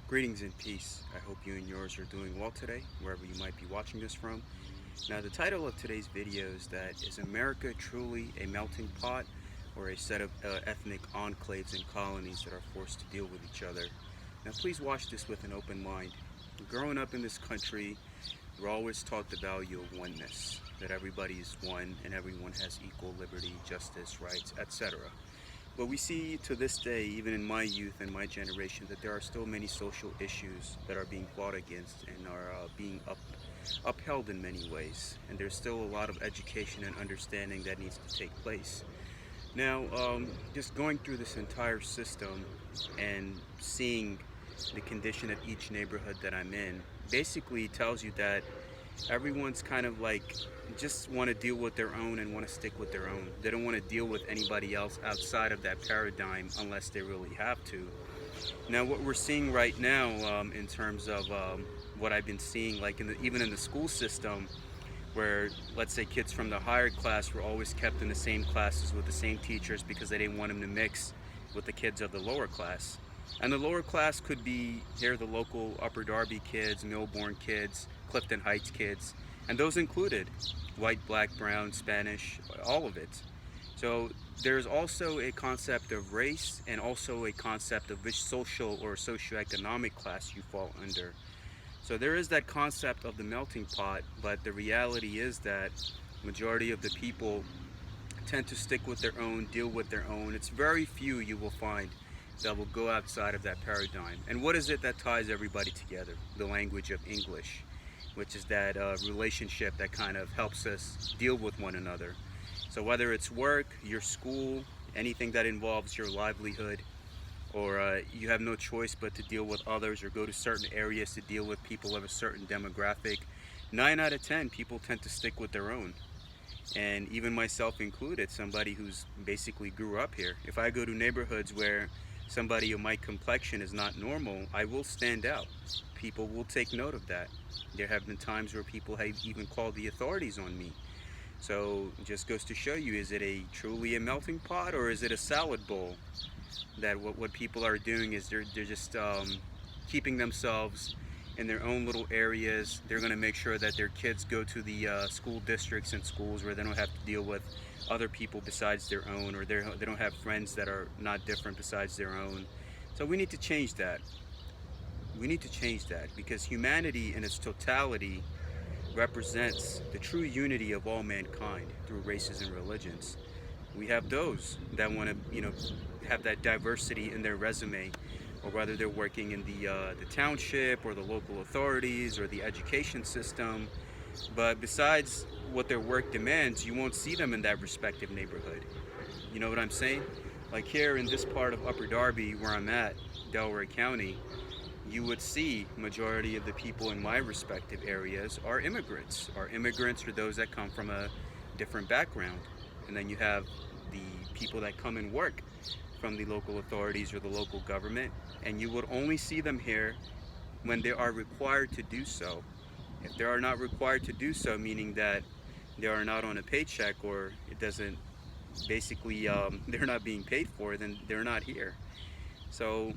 Greetings and peace. I hope you and yours are doing well today, wherever you might be watching this from. Now, the title of today's video is that is America truly a melting pot or a set of ethnic enclaves and colonies that are forced to deal with each other? Now, please watch this with an open mind. Growing up in this country, we're always taught the value of oneness, that everybody is one and everyone has equal liberty, justice, rights, etc. But we see to this day, even in my youth and my generation, that there are still many social issues that are being fought against and are being upheld in many ways. And there's still a lot of education and understanding that needs to take place. Now, just going through this entire system and seeing the condition of each neighborhood that I'm in basically tells you that everyone's kind of like just want to deal with their own and want to stick with their own. They don't want to deal with anybody else outside of that paradigm unless they really have to. Now, what we're seeing right now in terms of what I've been seeing, like even in the school system, where let's say kids from the higher class were always kept in the same classes with the same teachers because they didn't want them to mix with the kids of the lower class. And the lower class could be here the local Upper Darby kids, Millbourne kids, Clifton Heights kids, and those included white, black, brown, Spanish, all of it. So there's also a concept of race and also a concept of which social or socioeconomic class you fall under. So there is that concept of the melting pot, but the reality is that majority of the people tend to stick with their own, deal with their own. It's very few you will find that will go outside of that paradigm. And what is it that ties everybody together? The language of English, which is that relationship that kind of helps us deal with one another. So whether it's work, your school, anything that involves your livelihood, or you have no choice but to deal with others or go to certain areas to deal with people of a certain demographic, 9 out of 10 people tend to stick with their own. And even myself included, somebody who's basically grew up here. If I go to neighborhoods where somebody of my complexion is not normal, I will stand out. People will take note of that. There have been times where people have even called the authorities on me. So it just goes to show you, is it truly a melting pot or is it a salad bowl? That what people are doing is they're just keeping themselves in their own little areas. They're going to make sure that their kids go to the school districts and schools where they don't have to deal with other people besides their own, or they don't have friends that are not different besides their own. So we need to change that. We need to change that because humanity in its totality represents the true unity of all mankind through races and religions. We have those that want to, have that diversity in their resume, or whether they're working in the township or the local authorities or the education system. But besides what their work demands, you won't see them in that respective neighborhood. You know what I'm saying? Like here in this part of Upper Darby where I'm at, Delaware County, you would see majority of the people in my respective areas are immigrants. Immigrants are those that come from a different background. And then you have the people that come and work from the local authorities or the local government, and you would only see them here when they are required to do so. If they are not required to do so, meaning that they are not on a paycheck or it doesn't basically they're not being paid for, then they're not here. So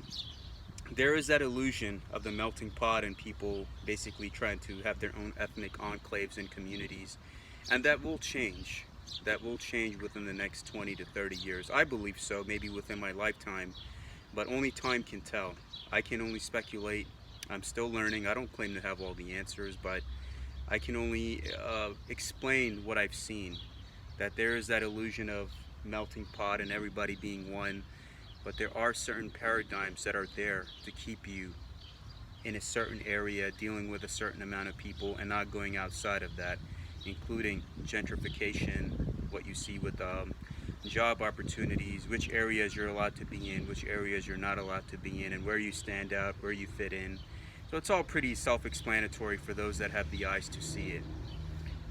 there is that illusion of the melting pot and people basically trying to have their own ethnic enclaves and communities, and that will change. That will change within the next 20 to 30 years. I believe so, maybe within my lifetime, but only time can tell. I can only speculate. I'm still learning. I don't claim to have all the answers, but I can only explain what I've seen, that there is that illusion of melting pot and everybody being one, but there are certain paradigms that are there to keep you in a certain area, dealing with a certain amount of people and not going outside of that, including gentrification, what you see with job opportunities, which areas you're allowed to be in, which areas you're not allowed to be in, and where you stand out, where you fit in. So it's all pretty self-explanatory for those that have the eyes to see it.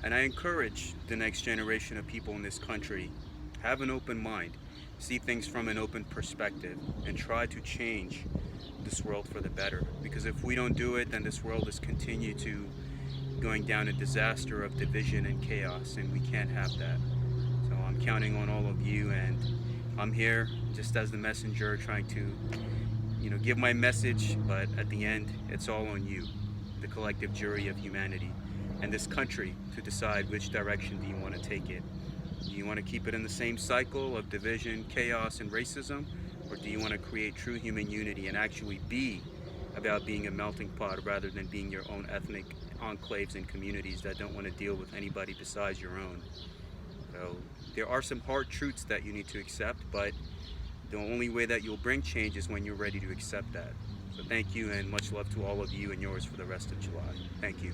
And I encourage the next generation of people in this country, have an open mind, see things from an open perspective, and try to change this world for the better. Because if we don't do it, then this world is continue to going down a disaster of division and chaos, and we can't have that. So I'm counting on all of you, and I'm here just as the messenger trying to give my message, but at the end, it's all on you, the collective jury of humanity, and this country to decide which direction do you want to take it. Do you want to keep it in the same cycle of division, chaos, and racism? Or do you want to create true human unity and actually be about being a melting pot rather than being your own ethnic enclaves and communities that don't want to deal with anybody besides your own? So there are some hard truths that you need to accept, but the only way that you'll bring change is when you're ready to accept that. So thank you and much love to all of you and yours for the rest of July. Thank you.